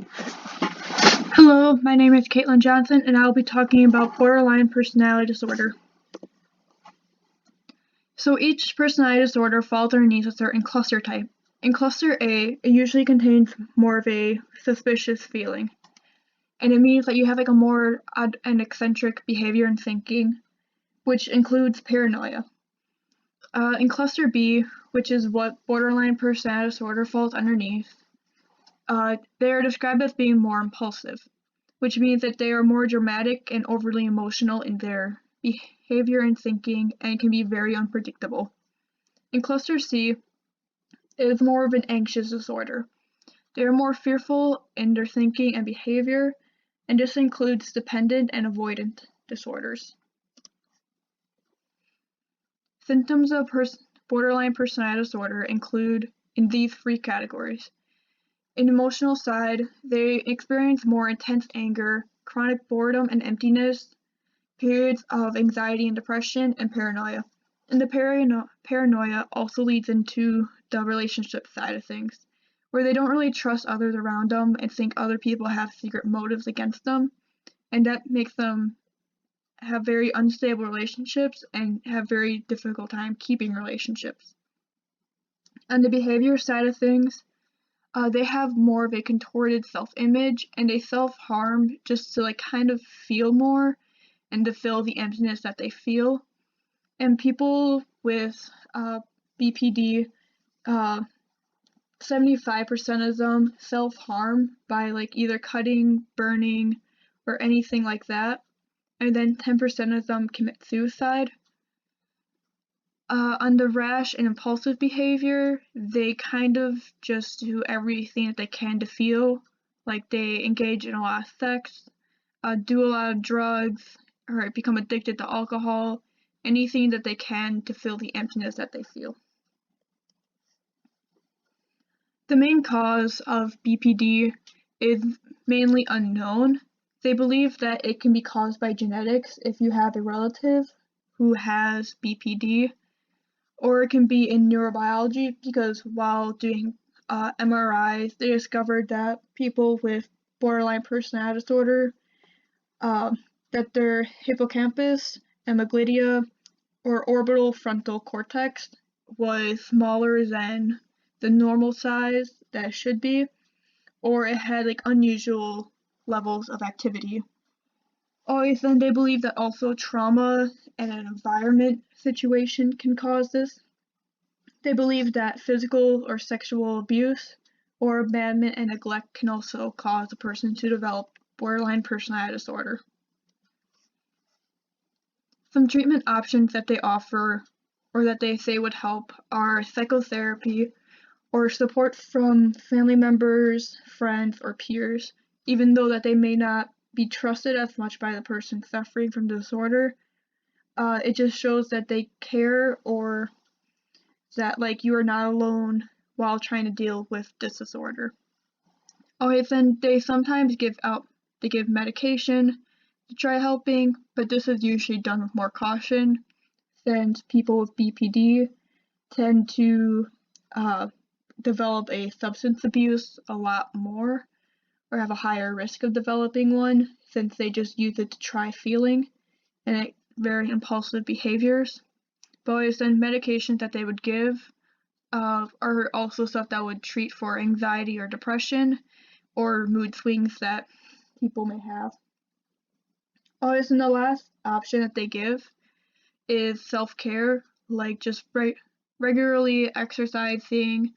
Hello, my name is Caitlin Johnson, and I will be talking about borderline personality disorder. So each personality disorder falls underneath a certain cluster type. In cluster A, it usually contains more of a suspicious feeling, and it means that you have like a more odd and eccentric behavior and thinking, which includes paranoia. In cluster B, which is what borderline personality disorder falls underneath, they are described as being more impulsive, which means that they are more dramatic and overly emotional in their behavior and thinking and can be very unpredictable. In cluster C, it is more of an anxious disorder. They are more fearful in their thinking and behavior, and this includes dependent and avoidant disorders. Symptoms of borderline personality disorder include in these three categories. In emotional side, they experience more intense anger, chronic boredom and emptiness, periods of anxiety and depression, and paranoia. And the paranoia also leads into the relationship side of things, where they don't really trust others around them and think other people have secret motives against them, and that makes them have very unstable relationships and have very difficult time keeping relationships. On the behavior side of things, they have more of a contorted self-image and they self-harm just to like kind of feel more and to fill the emptiness that they feel. And people with BPD, 75% of them self-harm by like either cutting, burning, or anything like that. And then 10% of them commit suicide. On the rash and impulsive behavior, they kind of just do everything that they can to feel, like they engage in a lot of sex, do a lot of drugs, or become addicted to alcohol, anything that they can to fill the emptiness that they feel. The main cause of BPD is mainly unknown. They believe that it can be caused by genetics if you have a relative who has BPD, or it can be in neurobiology because while doing MRIs, they discovered that people with borderline personality disorder, that their hippocampus, amygdala, or orbital frontal cortex was smaller than the normal size that it should be, or it had like unusual levels of activity. Always then they believe that also trauma and an environment situation can cause this. They believe that physical or sexual abuse or abandonment and neglect can also cause a person to develop borderline personality disorder. Some treatment options that they offer or that they say would help are psychotherapy or support from family members, friends, or peers, even though that they may not be trusted as much by the person suffering from the disorder. It just shows that they care or that like you are not alone while trying to deal with this disorder. Okay, then they sometimes give medication to try helping, but this is usually done with more caution since people with BPD tend to develop a substance abuse a lot more or have a higher risk of developing one since they just use it to try feeling and very impulsive behaviors. But then medications that they would give are also stuff that would treat for anxiety or depression or mood swings that people may have. Always, and the last option that they give is self-care, like just regularly exercising,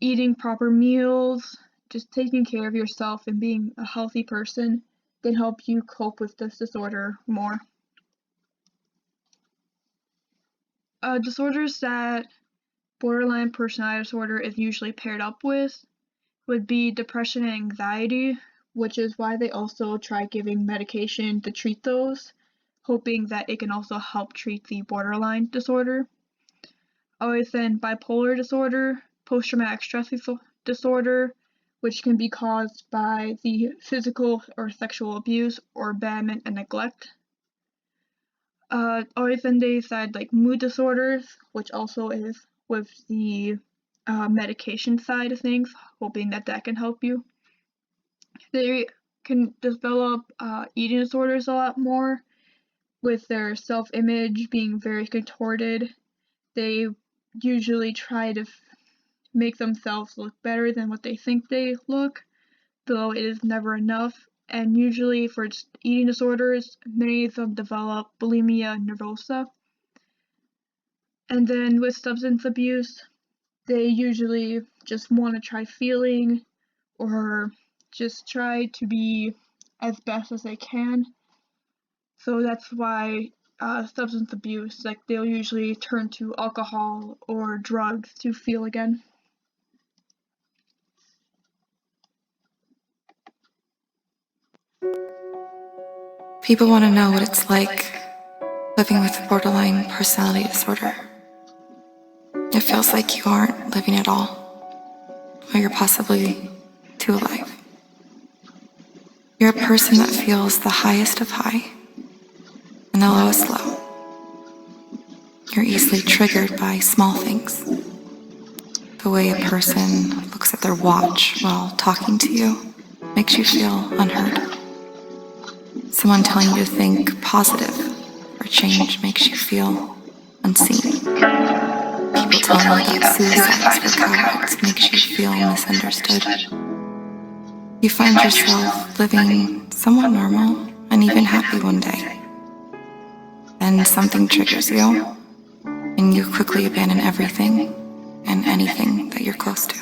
eating proper meals, just taking care of yourself and being a healthy person can help you cope with this disorder more. Disorders that borderline personality disorder is usually paired up with would be depression and anxiety, which is why they also try giving medication to treat those, hoping that it can also help treat the borderline disorder. Always then bipolar disorder, post-traumatic stress disorder, which can be caused by the physical or sexual abuse or abandonment and neglect. Always then they decide like mood disorders, which also is with the medication side of things, hoping that that can help you. They can develop eating disorders a lot more, with their self-image being very contorted. They usually try to make themselves look better than what they think they look, though it is never enough. And usually for eating disorders, many of them develop bulimia nervosa. And then with substance abuse, they usually just want to try feeling or just try to be as best as they can. So that's why substance abuse, like they'll usually turn to alcohol or drugs to feel again. People want to know what it's like living with borderline personality disorder. It feels like you aren't living at all, or you're possibly too alive. You're a person that feels the highest of high and the lowest low. You're easily triggered by small things. The way a person looks at their watch while talking to you makes you feel unheard. Someone telling you to think positive or change makes you feel unseen. People telling you that suicide is for cowards makes you feel misunderstood. You find yourself living somewhat normal and even happy one day. Then something triggers you, and you quickly abandon everything and anything that you're close to.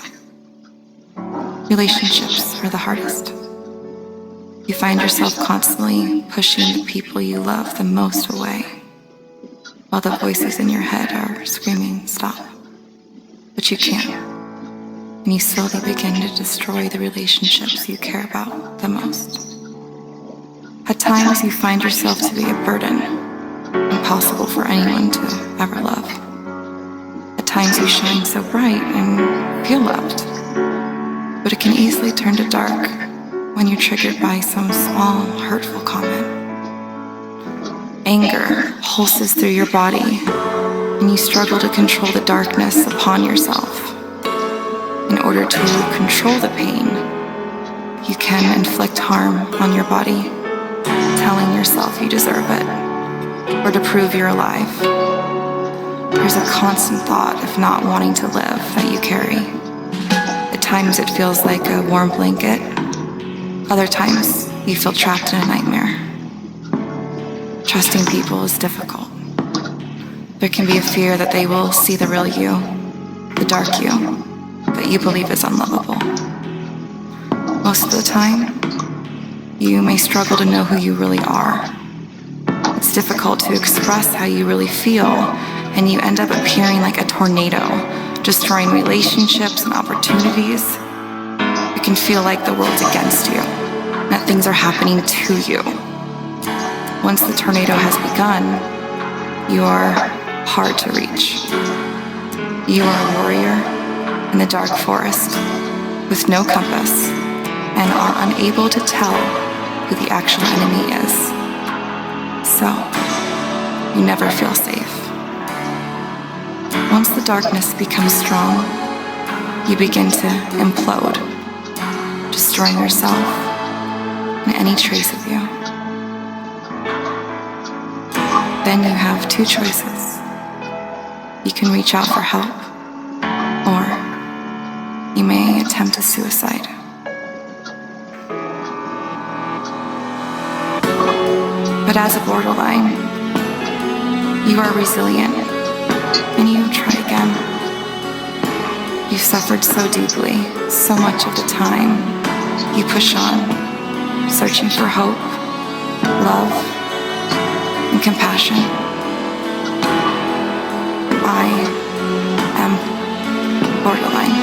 Relationships are the hardest. You find yourself constantly pushing the people you love the most away, while the voices in your head are screaming, stop. But you can't, and you slowly begin to destroy the relationships you care about the most. At times, you find yourself to be a burden, impossible for anyone to ever love. At times, you shine so bright and feel loved, but it can easily turn to dark when you're triggered by some small, hurtful comment. Anger pulses through your body, and you struggle to control the darkness upon yourself. In order to control the pain, you can inflict harm on your body, telling yourself you deserve it, or to prove you're alive. There's a constant thought of not wanting to live that you carry. At times it feels like a warm blanket. Other times, you feel trapped in a nightmare. Trusting people is difficult. There can be a fear that they will see the real you, the dark you, that you believe is unlovable. Most of the time, you may struggle to know who you really are. It's difficult to express how you really feel, and you end up appearing like a tornado, destroying relationships and opportunities. It can feel like the world's against you, that things are happening to you. Once the tornado has begun, you are hard to reach. You are a warrior in the dark forest with no compass and are unable to tell who the actual enemy is. So, you never feel safe. Once the darkness becomes strong, you begin to implode, destroying yourself and any trace of you. Then you have two choices. You can reach out for help, or you may attempt a suicide. But as a borderline, you are resilient, and you try again. You've suffered so deeply, so much of the time. You push on, searching for hope, love, and compassion. I am borderline.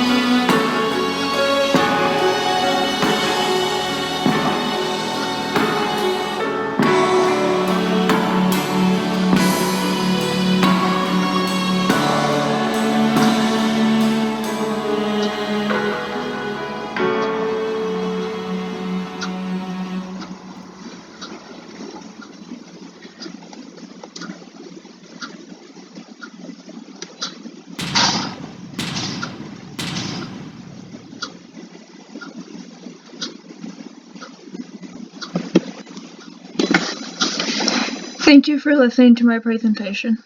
Thank you for listening to my presentation.